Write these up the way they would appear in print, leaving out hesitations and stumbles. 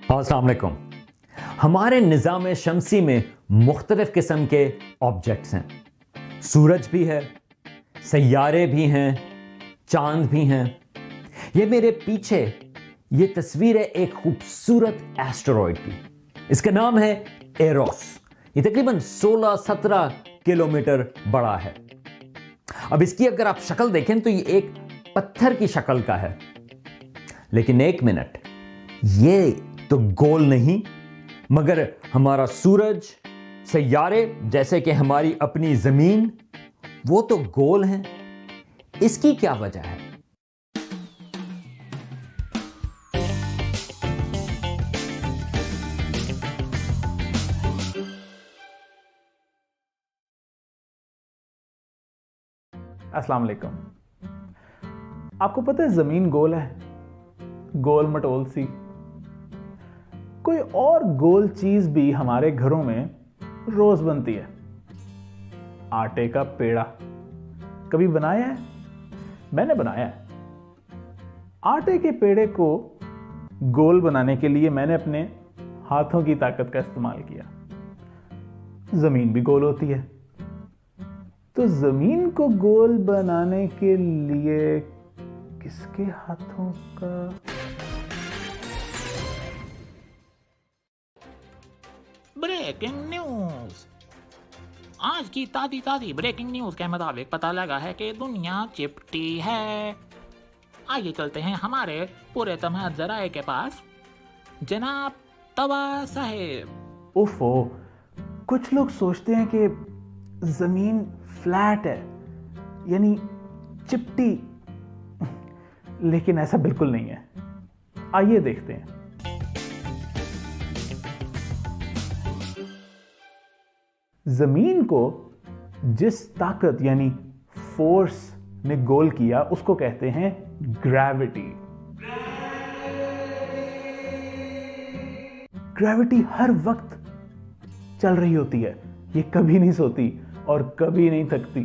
अस्सलाम वालेकुम। हमारे निज़ाम शमसी में मुख्तलिफ़ किस्म के ऑब्जेक्ट्स हैं। सूरज भी है, सैयारे भी हैं, चांद भी हैं। ये मेरे पीछे ये तस्वीर है एक खूबसूरत एस्टेरॉयड की। इसका नाम है एरोस। ये तकरीबन 16-17 किलोमीटर बड़ा है। अब इसकी अगर आप शक्ल देखें तो ये एक पत्थर की शक्ल का है। लेकिन एक मिनट, ये तो गोल नहीं, मगर हमारा सूरज, सैयारे जैसे कि हमारी अपनी जमीन, वो तो गोल हैं। इसकी क्या वजह है? अस्सलाम वालेकुम। आपको पता है जमीन गोल है, गोल मटोल सी। कोई और गोल चीज भी हमारे घरों में रोज बनती है। आटे का पेड़ा कभी बनाया है? मैंने बनाया है। आटे के पेड़े को गोल बनाने के लिए मैंने अपने हाथों की ताकत का इस्तेमाल किया। जमीन भी गोल होती है, तो जमीन को गोल बनाने के लिए किसके हाथों का? Breaking news. आज की ताज़ी ब्रेकिंग न्यूज के मुताबिक पता लगा है कि दुनिया चिपटी है। आइए चलते हैं हमारे पूरे तमाम जराए के पास। जनाब तवा साहेब। ओफो, कुछ लोग सोचते हैं कि जमीन फ्लैट है, यानी चिपटी, लेकिन ऐसा बिल्कुल नहीं है। आइए देखते हैं। जमीन को जिस ताकत यानी फोर्स ने गोल किया उसको कहते हैं ग्रेविटी। ग्रेविटी हर वक्त चल रही होती है, ये कभी नहीं सोती और कभी नहीं थकती।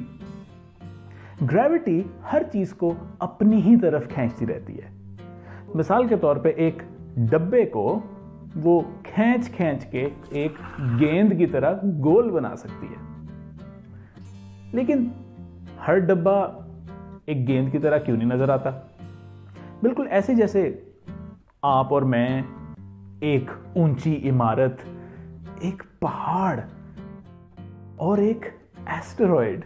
ग्रेविटी हर चीज को अपनी ही तरफ खींचती रहती है। मिसाल के तौर पे एक डब्बे को वो खींच के एक गेंद की तरह गोल बना सकती है, लेकिन हर डब्बा एक गेंद की तरह क्यों नहीं नजर आता? बिल्कुल ऐसे जैसे आप और मैं, एक ऊंची इमारत, एक पहाड़ और एक एस्टेरॉयड,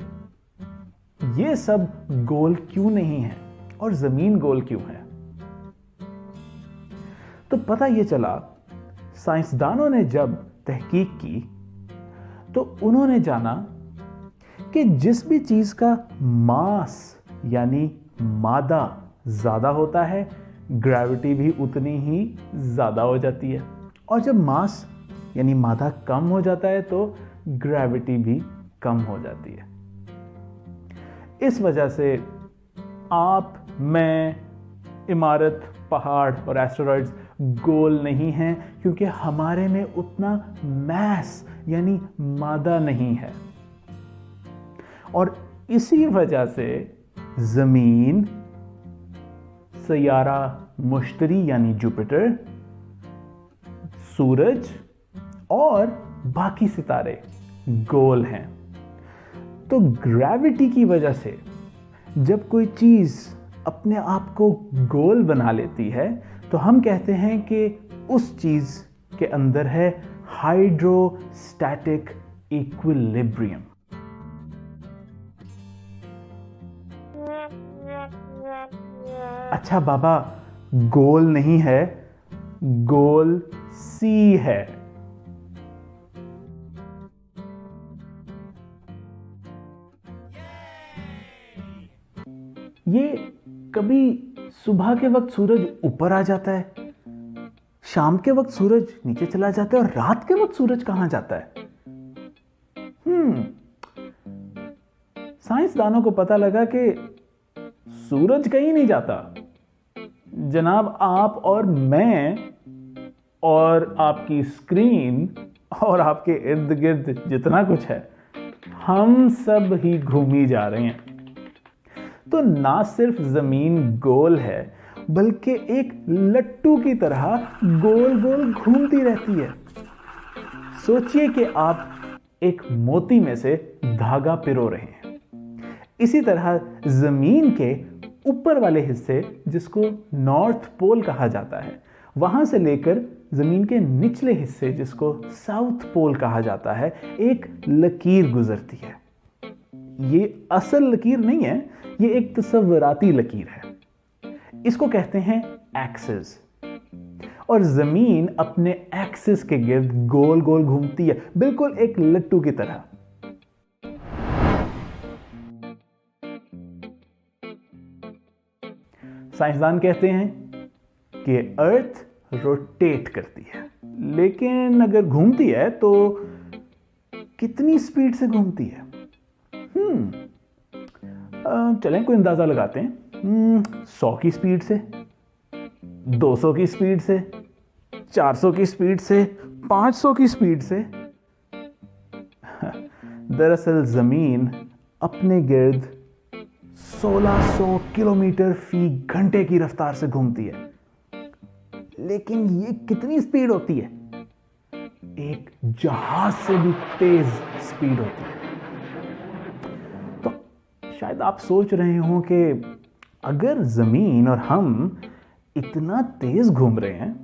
ये सब गोल क्यों नहीं है और जमीन गोल क्यों है? तो पता यह चला, साइंसदानों ने जब तहकीक की तो उन्होंने जाना कि जिस भी चीज का मास यानी मादा ज्यादा होता है, ग्रेविटी भी उतनी ही ज्यादा हो जाती है, और जब मास यानी मादा कम हो जाता है तो ग्रेविटी भी कम हो जाती है। इस वजह से आप, मैं, इमारत, पहाड़ और एस्टेरॉइड्स गोल नहीं हैं, क्योंकि हमारे में उतना मैस यानी मादा नहीं है। और इसी वजह से जमीन, सैयारा मुश्तरी यानी जुपिटर, सूरज और बाकी सितारे गोल हैं। तो ग्रेविटी की वजह से जब कोई चीज अपने आप को गोल बना लेती है तो हम कहते हैं कि उस चीज के अंदर है हाइड्रोस्टैटिक इक्विलिब्रियम। अच्छा बाबा, गोल नहीं है, गोल सी है। ये कभी सुबह के वक्त सूरज ऊपर आ जाता है, शाम के वक्त सूरज नीचे चला जाता है, और रात के वक्त सूरज कहां जाता है? साइंसदानों को पता लगा कि सूरज कहीं नहीं जाता जनाब। आप और मैं और आपकी स्क्रीन और आपके इर्द गिर्द जितना कुछ है, हम सब ही घूमी जा रहे हैं। तो ना सिर्फ जमीन गोल है, बल्कि एक लट्टू की तरह गोल गोल घूमती रहती है। सोचिए कि आप एक मोती में से धागा पिरो रहे हैं। इसी तरह जमीन के ऊपर वाले हिस्से, जिसको नॉर्थ पोल कहा जाता है, वहां से लेकर जमीन के निचले हिस्से, जिसको साउथ पोल कहा जाता है, एक लकीर गुजरती है। ये असल लकीर नहीं है, ये एक तस्वराती लकीर है। इसको कहते हैं एक्सिस। और जमीन अपने एक्सिस के गिर्द गोल गोल घूमती है, बिल्कुल एक लट्टू की तरह। साइंसदान कहते हैं कि अर्थ रोटेट करती है, लेकिन अगर घूमती है तो कितनी स्पीड से घूमती है? चलें कोई अंदाजा लगाते हैं। 100 की स्पीड से, 200 की स्पीड से, 400 की स्पीड से, 500 की स्पीड से। दरअसल जमीन अपने गिर्द 1600 किलोमीटर फी घंटे की रफ्तार से घूमती है। लेकिन ये कितनी स्पीड होती है? एक जहाज से भी तेज स्पीड होती है। तो शायद आप सोच रहे हो कि अगर जमीन और हम इतना तेज घूम रहे हैं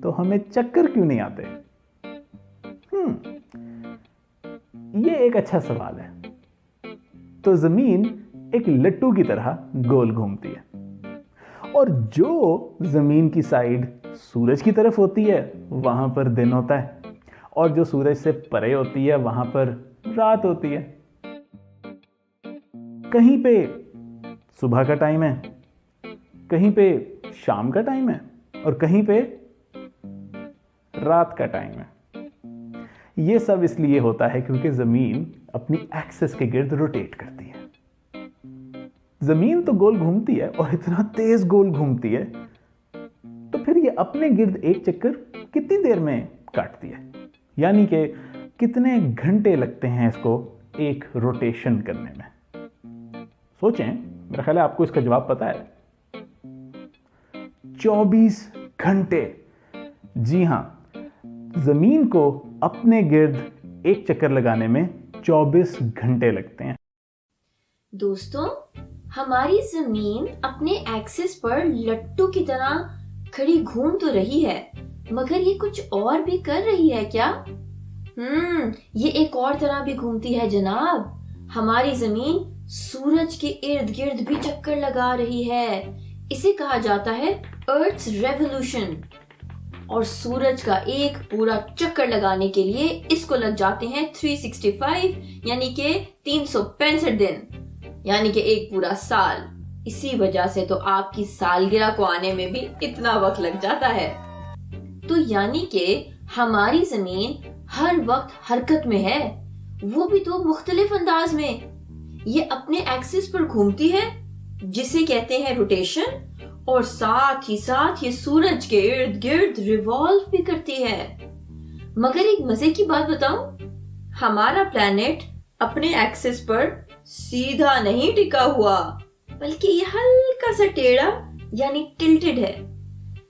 तो हमें चक्कर क्यों नहीं आते? ये एक अच्छा सवाल है। तो जमीन एक लट्टू की तरह गोल घूमती है, और जो जमीन की साइड सूरज की तरफ होती है वहां पर दिन होता है, और जो सूरज से परे होती है वहां पर रात होती है। कहीं पे सुबह का टाइम है, कहीं पे शाम का टाइम है, और कहीं पे रात का टाइम है। यह सब इसलिए होता है क्योंकि जमीन अपनी एक्सिस के गिर्द रोटेट करती है। जमीन तो गोल घूमती है, और इतना तेज गोल घूमती है, तो फिर ये अपने गिर्द एक चक्कर कितनी देर में काटती है? यानी कि कितने घंटे लगते हैं इसको एक रोटेशन करने में? सोचें, मेरा ख्याल है आपको इसका जवाब पता है। 24 घंटे। जी हां, जमीन को अपने गिर्द एक चक्कर लगाने में 24 घंटे लगते हैं। दोस्तों, हमारी जमीन अपने एक्सिस पर लट्टू की तरह खड़ी घूम तो रही है, मगर ये कुछ और भी कर रही है क्या? ये एक और तरह भी घूमती है जनाब। हमारी जमीन सूरज के इर्द गिर्द भी चक्कर लगा रही है। इसे कहा जाता है अर्थ्स रेवोल्यूशन। और सूरज का एक पूरा चक्कर लगाने के लिए इसको लग जाते हैं 365 यानी कि 365 दिन, यानी कि एक पूरा साल। इसी वजह से तो आपकी सालगिरह को आने में भी इतना वक्त लग जाता है। तो यानी कि हमारी जमीन हर वक्त हरकत में है, वो भी तो मुख्तलिफ अंदाज में। ये अपने एक्सिस पर घूमती है, जिसे कहते हैं रोटेशन, और साथ ही साथ ये सूरज के इर्द गिर्द रिवॉल्व भी करती है। मगर एक मजे की बात बताऊं, हमारा प्लैनेट अपने एक्सिस पर सीधा नहीं टिका हुआ, बल्कि ये हल्का सा टेढ़ा यानी टिल्टेड है।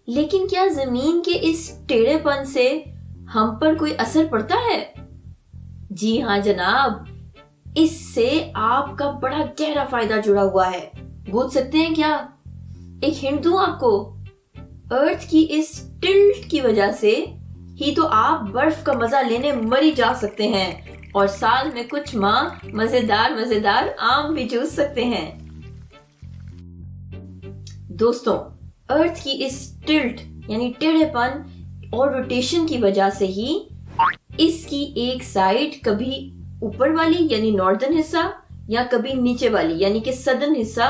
लेकिन क्या जमीन के इस टेढ़ेपन से हम पर कोई असर पड़ता है? जी हाँ जनाब, इससे आपका बड़ा गहरा फायदा जुड़ा हुआ है। पूछ सकते हैं क्या? एक हिंट दूं आपको। अर्थ की इस टिल्ट की वजह से ही तो आप बर्फ का मजा लेने मरी जा सकते हैं, और साल में कुछ माह मजेदार आम भी जूस सकते हैं। दोस्तों, अर्थ की इस टिल्ट यानी टेढ़ेपन और रोटेशन की वजह से ही इसकी एक साइड कभी ऊपर वाली यानी नॉर्दर्न हिस्सा, या कभी नीचे वाली यानी कि सदर्न हिस्सा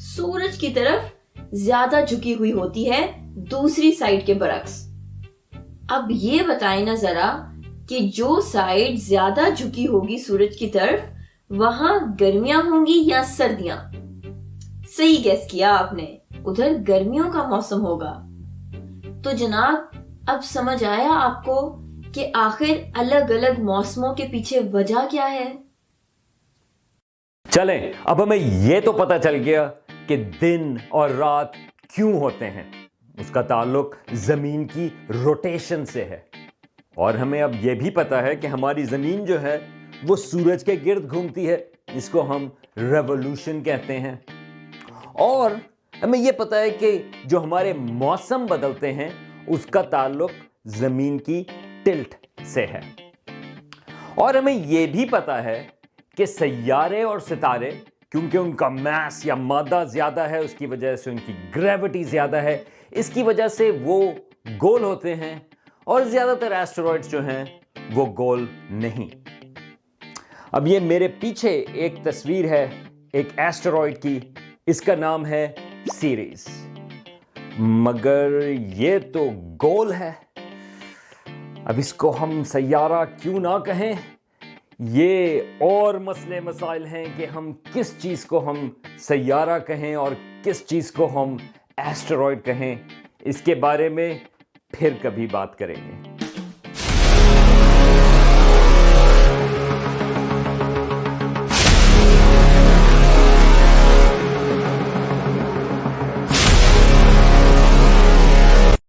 सूरज की तरफ ज्यादा झुकी हुई होती है दूसरी साइड के बरक्स। अब ये बताएं ना जरा कि जो साइड ज्यादा झुकी होगी सूरज की तरफ, वहां गर्मियां होंगी या सर्दियां? सही गेस किया आपने, उधर गर्मियों का मौसम होगा। तो जनाब, अब समझ आया आपको कि आखिर अलग अलग मौसमों के पीछे वजह क्या है? चलें, अब हमें यह तो पता चल गया कि दिन और रात क्यों होते हैं, उसका ताल्लुक जमीन की रोटेशन से है। और हमें अब यह भी पता है कि हमारी जमीन जो है वो सूरज के गिर्द घूमती है, जिसको हम रेवोल्यूशन कहते हैं। और हमें यह पता है कि जो हमारे मौसम बदलते हैं उसका ताल्लुक जमीन की टिल्ट से है। और हमें यह भी पता है कि सैयारे और सितारे, क्योंकि उनका मास या मादा ज्यादा है, उसकी वजह से उनकी ग्रेविटी ज्यादा है, इसकी वजह से वो गोल होते हैं और ज्यादातर एस्टेरॉइड्स जो हैं वो गोल नहीं। अब ये मेरे पीछे एक तस्वीर है एक एस्टेरॉइड की, इसका नाम है सीरीज, मगर ये तो गोल है। अब इसको हम सैयारा क्यों ना कहें, ये और मसले मसाइल हैं कि हम किस चीज़ को हम सैयारा कहें और किस चीज़ को हम एस्टेरॉइड कहें। इसके बारे में फिर कभी बात करेंगे।